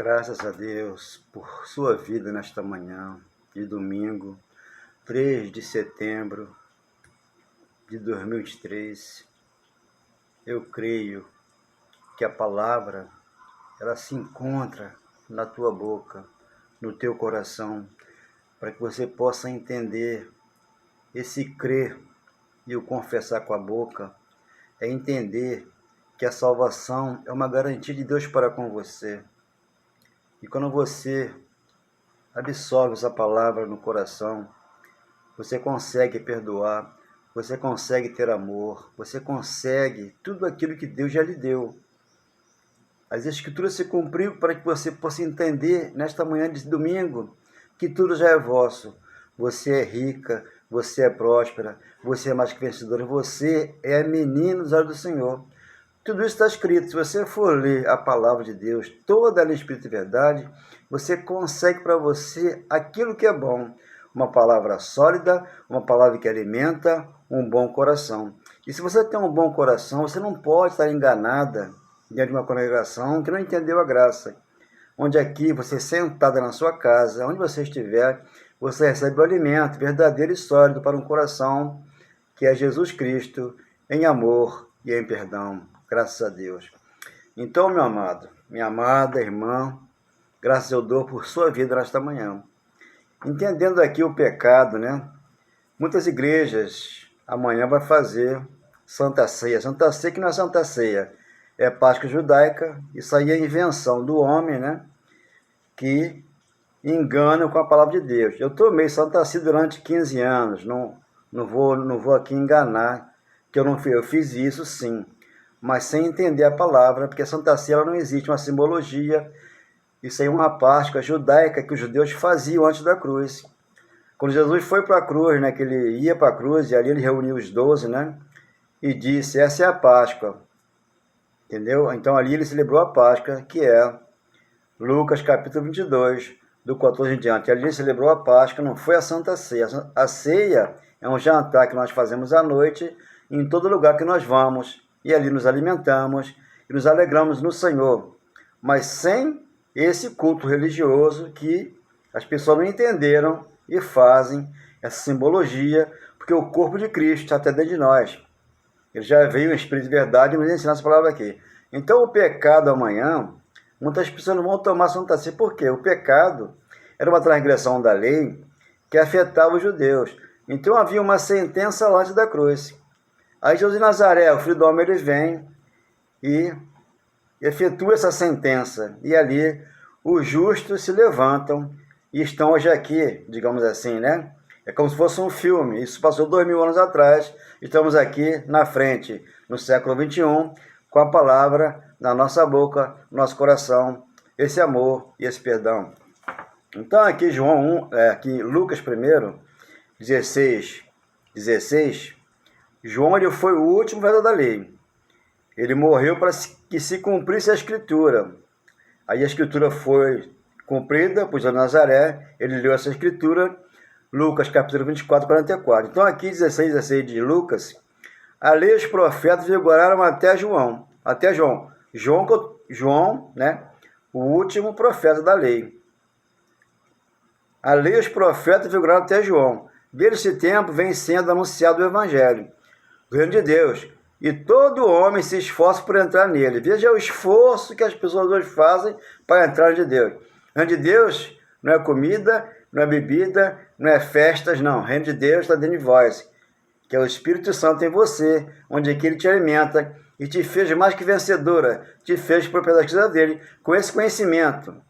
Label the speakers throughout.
Speaker 1: Graças a Deus por sua vida nesta manhã de domingo, 3 de setembro de 2023. Eu creio que a palavra, ela se encontra na tua boca, no teu coração, para que você possa entender. Esse crer e o confessar com a boca é entender que a salvação é uma garantia de Deus para com você. E quando você absorve essa palavra no coração, você consegue perdoar, você consegue ter amor, você consegue tudo aquilo que Deus já lhe deu. As Escrituras se cumpriram para que você possa entender nesta manhã de domingo que tudo já é vosso. Você é rica, você é próspera, você é mais que vencedora, você é menino dos olhos do Senhor. Tudo isso está escrito. Se você for ler a palavra de Deus, toda ela é espírito e verdade, você consegue para você aquilo que é bom. Uma palavra sólida, uma palavra que alimenta, um bom coração. E se você tem um bom coração, você não pode estar enganada diante de uma congregação que não entendeu a graça. Onde aqui, você sentada na sua casa, onde você estiver, você recebe o alimento verdadeiro e sólido para um coração que é Jesus Cristo, em amor e em perdão. Graças a Deus. Então, meu amado, minha amada irmã, graças eu dou por sua vida nesta manhã. Entendendo aqui o pecado, né? Muitas igrejas amanhã vai fazer Santa Ceia. Santa Ceia que não é Santa Ceia, é Páscoa judaica. Isso aí é invenção do homem, né? Que engana com a palavra de Deus. Eu tomei Santa Ceia durante 15 anos. Não vou aqui enganar que eu fiz isso sim, mas sem entender a palavra, porque a Santa Ceia ela não existe, uma simbologia. Isso aí é uma Páscoa judaica que os judeus faziam antes da cruz. Quando Jesus foi para a cruz, né, que ele ia para a cruz, e ali ele reuniu os 12, né, e disse, essa é a Páscoa. Entendeu? Então ali ele celebrou a Páscoa, que é Lucas capítulo 22, do 14 em diante. Ali ele celebrou a Páscoa, não foi a Santa Ceia. A ceia é um jantar que nós fazemos à noite, em todo lugar que nós vamos, e ali nos alimentamos e nos alegramos no Senhor, mas sem esse culto religioso que as pessoas não entenderam e fazem essa simbologia, porque o corpo de Cristo está até dentro de nós. Ele já veio em espírito de verdade e nos ensinar essa palavra aqui. Então o pecado amanhã, muitas pessoas não vão tomar Santa Ceia. Por quê? O pecado era uma transgressão da lei que afetava os judeus. Então havia uma sentença antes da cruz. Aí Jesus de Nazaré, o Filho do Homem, ele vem e efetua essa sentença. E ali os justos se levantam e estão hoje aqui, digamos assim, né? É como se fosse um filme. Isso passou 2000 anos atrás. Estamos aqui na frente, no século 21, com a palavra na nossa boca, no nosso coração, esse amor e esse perdão. Então aqui aqui Lucas 1, 16, João ele foi o último verdadeiro da lei. Ele morreu para que se cumprisse a Escritura. Aí a Escritura foi cumprida por Jesus de Nazaré, ele leu essa Escritura, Lucas capítulo 24, 44. Então aqui 16 de Lucas, a lei e os profetas vigoraram até João. João, né, o último profeta da lei. A lei e os profetas vigoraram até João. Desde esse tempo vem sendo anunciado o Evangelho do reino de Deus, e todo homem se esforça por entrar nele. Veja o esforço que as pessoas hoje fazem para entrar de Deus. O reino de Deus não é comida, não é bebida, não é festas, não. O reino de Deus está dentro de vós, que é o Espírito Santo em você, onde aqui ele te alimenta e te fez mais que vencedora, te fez propriedade dele, com esse conhecimento.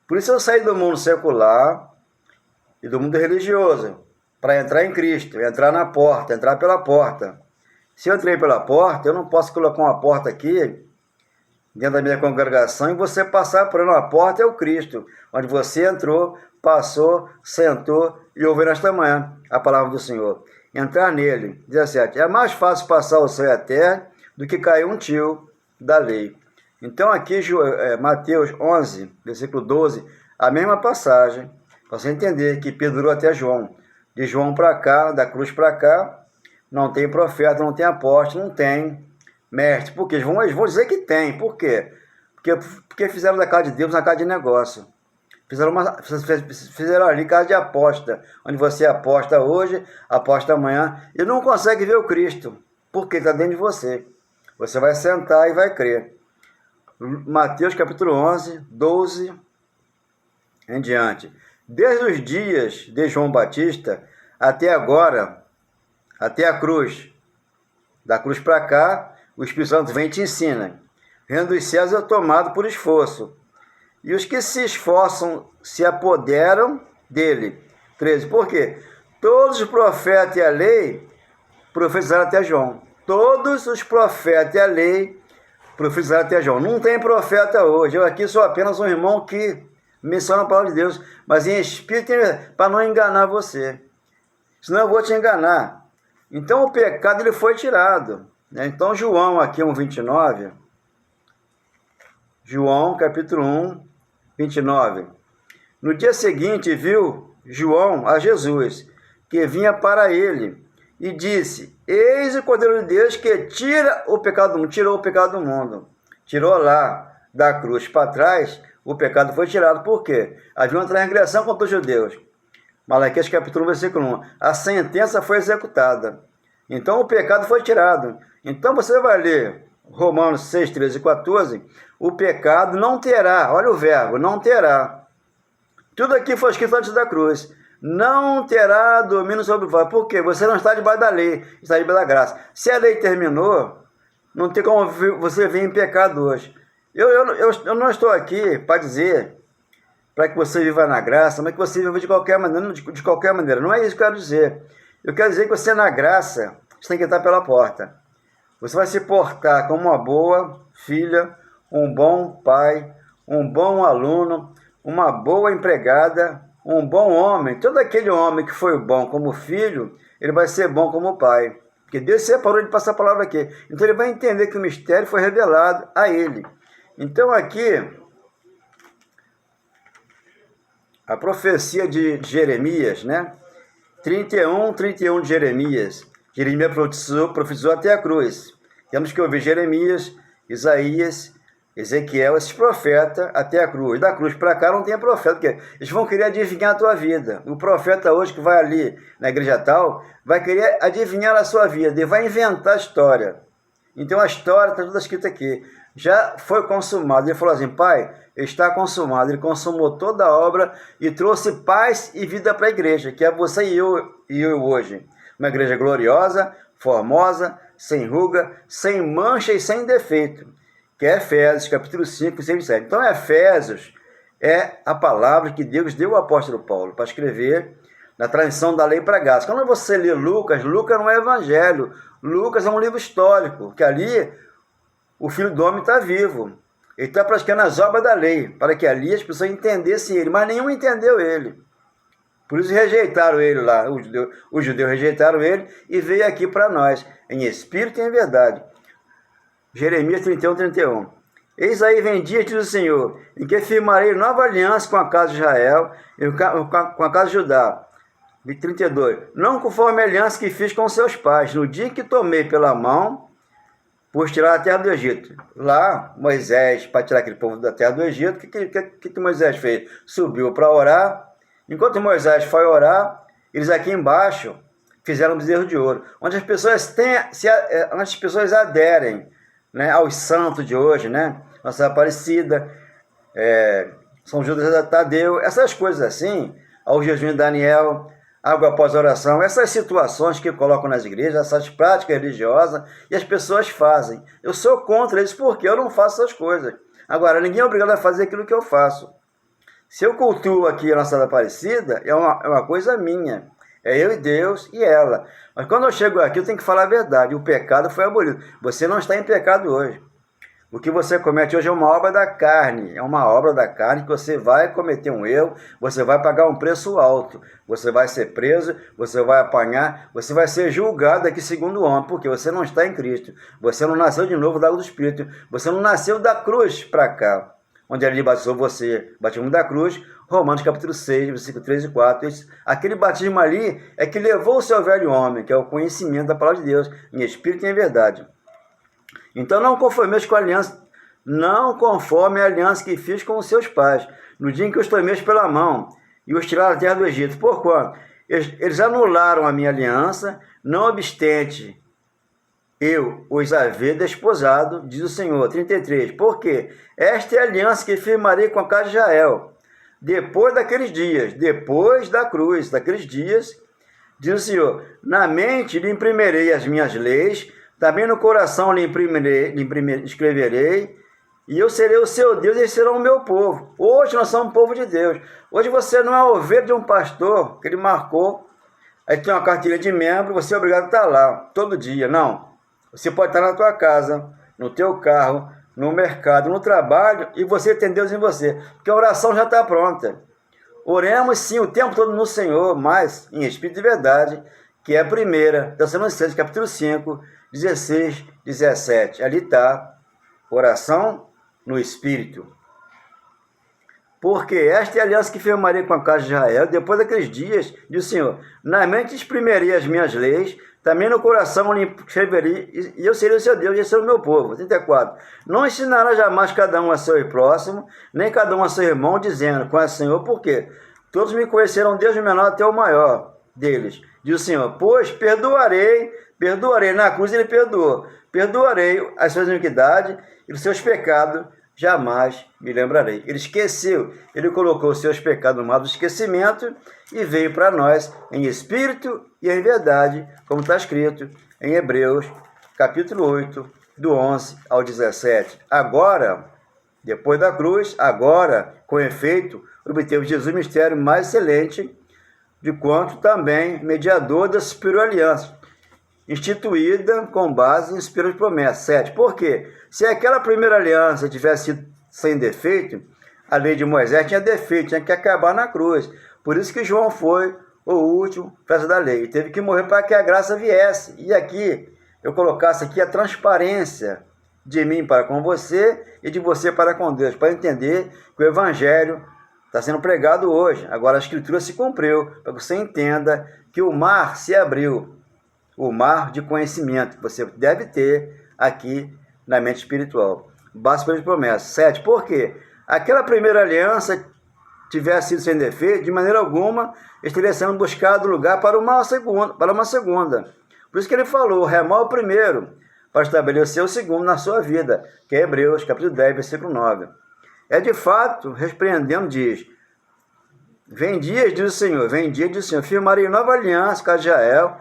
Speaker 1: Por isso eu saí do mundo secular e do mundo religioso, para entrar em Cristo, entrar na porta, entrar pela porta. Se eu entrei pela porta, eu não posso colocar uma porta aqui, dentro da minha congregação, e você passar por uma porta é o Cristo, onde você entrou, passou, sentou e ouviu nesta manhã a palavra do Senhor. Entrar nele, 17. É mais fácil passar o céu e a terra do que cair um tio da lei. Então aqui, Mateus 11, versículo 12, a mesma passagem, para você entender que perdurou até João. De João para cá, da cruz para cá, não tem profeta, não tem apóstolo, não tem mestre. Por quê? Eles vão dizer que tem. Por quê? Porque fizeram da casa de Deus uma casa de negócio. Fizeram ali casa de aposta, onde você aposta hoje, aposta amanhã, e não consegue ver o Cristo, porque está dentro de você. Você vai sentar e vai crer. Mateus capítulo 11, 12 em diante. Desde os dias de João Batista até agora, até a cruz, da cruz para cá, o Espírito Santo vem e te ensina. O reino dos céus é tomado por esforço, e os que se esforçam se apoderam dele. 13. Por quê? Todos os profetas e a lei profetizaram até João. Todos os profetas e a lei profetizaram até João. Não tem profeta hoje. Eu aqui sou apenas um irmão que menciona a palavra de Deus, mas em espírito, para não enganar você. Senão eu vou te enganar. Então o pecado ele foi tirado. Então João aqui 1,29. João capítulo 1, 29. No dia seguinte viu João a Jesus, que vinha para ele, e disse: Eis o Cordeiro de Deus que tira o pecado do mundo. Tirou o pecado do mundo. Tirou lá da cruz para trás, o pecado foi tirado. Por quê? Havia uma transgressão contra os judeus. Malaquias capítulo 1, versículo 1. A sentença foi executada. Então o pecado foi tirado. Então você vai ler Romanos 6, 13 e 14. O pecado não terá, olha o verbo, não terá. Tudo aqui foi escrito antes da cruz. Não terá domínio sobre vós. Por quê? Você não está debaixo da lei, está debaixo da graça. Se a lei terminou, não tem como você vir em pecado hoje. Eu não estou aqui para dizer para que você viva na graça, mas que você viva de qualquer maneira, de qualquer maneira. Não é isso que eu quero dizer. Eu quero dizer que você na graça, você tem que entrar pela porta. Você vai se portar como uma boa filha, um bom pai, um bom aluno, uma boa empregada, um bom homem. Todo aquele homem que foi bom como filho, ele vai ser bom como pai. Porque Deus separou de passar a palavra aqui. Então ele vai entender que o mistério foi revelado a ele. Então aqui, a profecia de Jeremias, né? 31 de Jeremias. Jeremias profetizou até a cruz. Temos que ouvir Jeremias, Isaías, Ezequiel, esses profetas até a cruz. Da cruz para cá não tem profeta, porque eles vão querer adivinhar a tua vida. O profeta hoje que vai ali na igreja tal, vai querer adivinhar a sua vida e vai inventar a história. Então a história está toda escrita aqui. Já foi consumado. Ele falou assim: Pai, está consumado. Ele consumou toda a obra e trouxe paz e vida para a igreja, que é você e eu hoje. Uma igreja gloriosa, formosa, sem ruga, sem mancha e sem defeito, que é Efésios, capítulo 5, 6 e 7. Então, Efésios é a palavra que Deus deu ao apóstolo Paulo para escrever na transição da lei para a graça. Quando você lê Lucas, Lucas não é evangelho. Lucas é um livro histórico, que ali o Filho do Homem está vivo. Ele está praticando as obras da lei, para que ali as pessoas entendessem ele, mas nenhum entendeu ele. Por isso rejeitaram ele lá, os judeus rejeitaram ele e veio aqui para nós, em espírito e em verdade. Jeremias 31, 31. Eis aí vem dia, diz o Senhor, em que firmarei nova aliança com a casa de Israel e com a casa de Judá. 32. Não conforme a aliança que fiz com seus pais, no dia que tomei pela mão, por tirar a terra do Egito. Lá, Moisés, para tirar aquele povo da terra do Egito, o que Moisés fez? Subiu para orar. Enquanto Moisés foi orar, eles aqui embaixo fizeram um bezerro de ouro, onde as pessoas onde as pessoas aderem, né, aos santos de hoje, né? Nossa Aparecida, São Judas Tadeu, essas coisas assim, ao jejum de Daniel, água após a oração, essas situações que colocam nas igrejas, essas práticas religiosas, e as pessoas fazem. Eu sou contra isso porque eu não faço essas coisas. Agora, ninguém é obrigado a fazer aquilo que eu faço. Se eu cultuo aqui a Nossa Aparecida, é uma coisa minha. É eu e Deus e ela. Mas quando eu chego aqui, eu tenho que falar a verdade. O pecado foi abolido. Você não está em pecado hoje. O que você comete hoje é uma obra da carne. É uma obra da carne que você vai cometer um erro, você vai pagar um preço alto. Você vai ser preso, você vai apanhar, você vai ser julgado aqui segundo o homem, porque você não está em Cristo. Você não nasceu de novo da água do Espírito. Você não nasceu da cruz para cá, onde ele batizou você, batismo da cruz, Romanos capítulo 6, versículo 3 e 4. Aquele batismo ali é que levou o seu velho homem, que é o conhecimento da palavra de Deus, em espírito e em verdade. Então não conformeis com a aliança não conforme a aliança que fiz com os seus pais, no dia em que os tomei pela mão e os tiraram da terra do Egito. Porquanto eles anularam a minha aliança, não obstante eu os haver desposado, diz o Senhor. 33. Porque esta é a aliança que firmarei com a casa de Israel. Depois daqueles dias, depois da cruz, daqueles dias, diz o Senhor, na mente lhe imprimirei as minhas leis, também no coração lhe escreverei, e eu serei o seu Deus e eles serão o meu povo. Hoje nós somos um povo de Deus. Hoje você não é ovelha de um pastor que ele marcou, aí tem uma carteirinha de membro, você é obrigado a estar lá todo dia. Não. Você pode estar na tua casa, no teu carro, no mercado, no trabalho, e você tem Deus em você, porque a oração já está pronta. Oremos sim o tempo todo no Senhor, mas em espírito de verdade, que é a primeira, Tessalonicenses, capítulo 5, 16, 17. Ali está, oração no espírito. Porque esta é a aliança que firmarei com a casa de Israel, depois daqueles dias, diz o Senhor, na mente exprimirei as minhas leis, também no coração lhe escreverei, e eu serei o seu Deus, e esse será o meu povo. 34. Não ensinará jamais cada um a seu próximo, nem cada um a seu irmão, dizendo, conhece o Senhor, por quê? Todos me conheceram desde o menor até o maior deles. Diz o Senhor, pois perdoarei, na cruz ele perdoou, perdoarei as suas iniquidades e os seus pecados, jamais me lembrarei. Ele esqueceu, ele colocou os seus pecados no mar do esquecimento e veio para nós em espírito e em verdade, como está escrito em Hebreus, capítulo 8, do 11 ao 17. Agora, depois da cruz, agora, com efeito, obteve Jesus o mistério mais excelente, de quanto também mediador da superior aliança, instituída com base em superior promessa. 7. Por quê? Se aquela primeira aliança tivesse sido sem defeito, a lei de Moisés tinha defeito, tinha que acabar na cruz. Por isso que João foi o último profeta da lei. Teve que morrer para que a graça viesse. E aqui, eu colocasse aqui a transparência de mim para com você e de você para com Deus, para entender que o Evangelho está sendo pregado hoje. Agora a Escritura se cumpriu, para que você entenda que o mar se abriu. O mar de conhecimento que você deve ter aqui na mente espiritual. Base pela promessa. 7. Por quê? Aquela primeira aliança tivesse sido sem defeito, de maneira alguma, estaria sendo buscado lugar para uma segunda. Por isso que ele falou, remar o primeiro, para estabelecer o segundo na sua vida, que é Hebreus, capítulo 10, versículo 9. É de fato, repreendendo, diz, vem dias, diz o Senhor, firmarei nova aliança com a Israel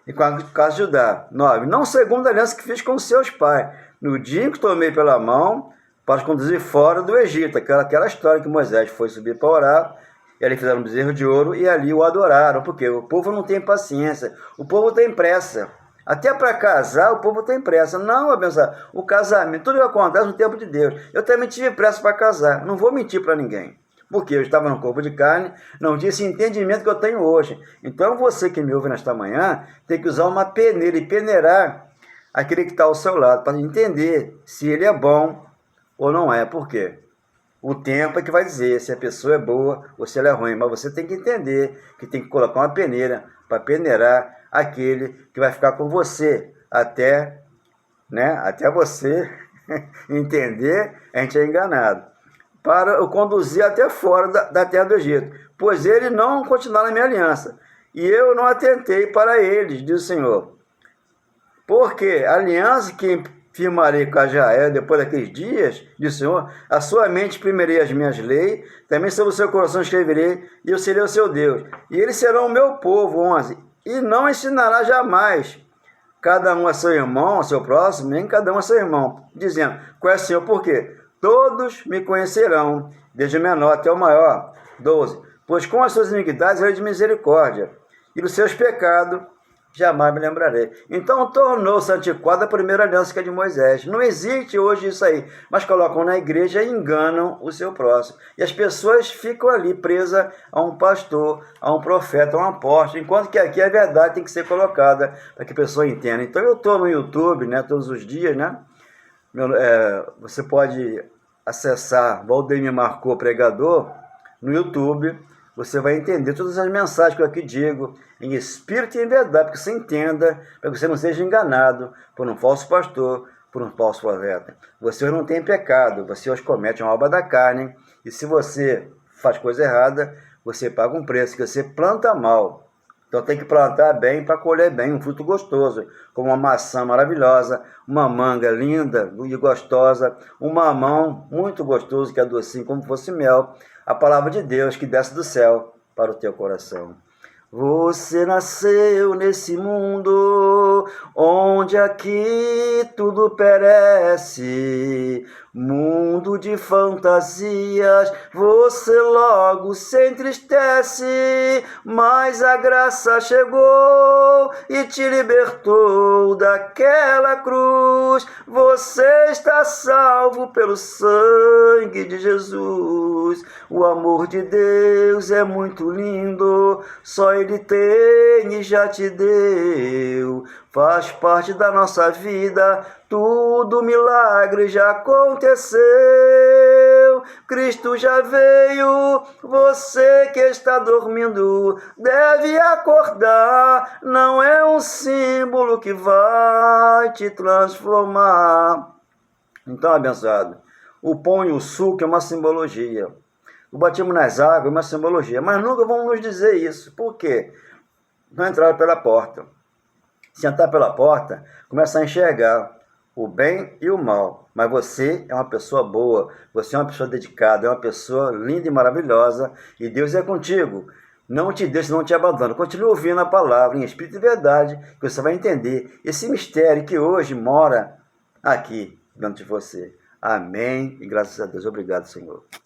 Speaker 1: e com a casa de Judá. 9. Não segundo a aliança que fiz com seus pais, no dia em que tomei pela mão, para os conduzir fora do Egito. Aquela história que Moisés foi subir para orar, e ali fizeram um bezerro de ouro, e ali o adoraram, porque o povo não tem paciência, o povo tem pressa. Até para casar, o povo tem pressa. Não, abençoado, o casamento, tudo acontece no tempo de Deus. Eu também tive pressa para casar, não vou mentir para ninguém. Porque eu estava no corpo de carne, não tinha esse entendimento que eu tenho hoje. Então você que me ouve nesta manhã, tem que usar uma peneira e peneirar aquele que está ao seu lado, para entender se ele é bom ou não é. Por quê? O tempo é que vai dizer se a pessoa é boa ou se ela é ruim, mas você tem que entender que tem que colocar uma peneira para peneirar aquele que vai ficar com você até você entender, a gente é enganado, para o conduzir até fora da terra do Egito, pois ele não continuou na minha aliança, e eu não atentei para eles, diz o Senhor. Porque a aliança que firmarei com a Israel depois daqueles dias, diz o Senhor, a sua mente imprimirei as minhas leis, também sobre o seu coração escreverei, e eu serei o seu Deus. E eles serão o meu povo. 11. E não ensinará jamais cada um a seu irmão, a seu próximo, nem cada um a seu irmão, dizendo, conhece o Senhor, por quê? Todos me conhecerão, desde o menor até o maior. 12. Pois com as suas iniquidades eu de misericórdia, e dos seus pecados jamais me lembrarei. Então tornou-se antiquada a primeira aliança que é de Moisés. Não existe hoje isso aí, mas colocam na igreja e enganam o seu próximo. E as pessoas ficam ali presas a um pastor, a um profeta, a um apóstolo, enquanto que aqui a verdade tem que ser colocada para que a pessoa entenda. Então eu estou no YouTube, todos os dias, você pode acessar Valdemir Marcou Pregador no YouTube. Você vai entender todas as mensagens que eu aqui digo, em espírito e em verdade, para que você entenda, para que você não seja enganado por um falso pastor, por um falso profeta. Você não tem pecado, você os comete uma obra da carne, e se você faz coisa errada, você paga um preço, que você planta mal. Então tem que plantar bem para colher bem, um fruto gostoso, como uma maçã maravilhosa, uma manga linda e gostosa, um mamão muito gostoso, que é docinho como fosse mel, a palavra de Deus que desce do céu para o teu coração. Você nasceu nesse mundo, onde aqui tudo perece, mundo de fantasias, você logo se entristece, mas a graça chegou e te libertou daquela cruz, você está salvo pelo sangue de Jesus, o amor de Deus é muito lindo, só Ele tem e já te deu, faz parte da nossa vida, tudo milagre já aconteceu, Cristo já veio, você que está dormindo deve acordar, não é um símbolo que vai te transformar. Então, abençoado, o pão e o suco é uma simbologia, o batismo nas águas é uma simbologia, mas nunca vão nos dizer isso. Por quê? Não entraram pela porta. Se entrar pela porta, começa a enxergar o bem e o mal. Mas você é uma pessoa boa, você é uma pessoa dedicada, é uma pessoa linda e maravilhosa, e Deus é contigo. Não te deixe, não te abandone. Continue ouvindo a palavra em espírito e verdade, que você vai entender esse mistério que hoje mora aqui dentro de você. Amém. E graças a Deus. Obrigado, Senhor.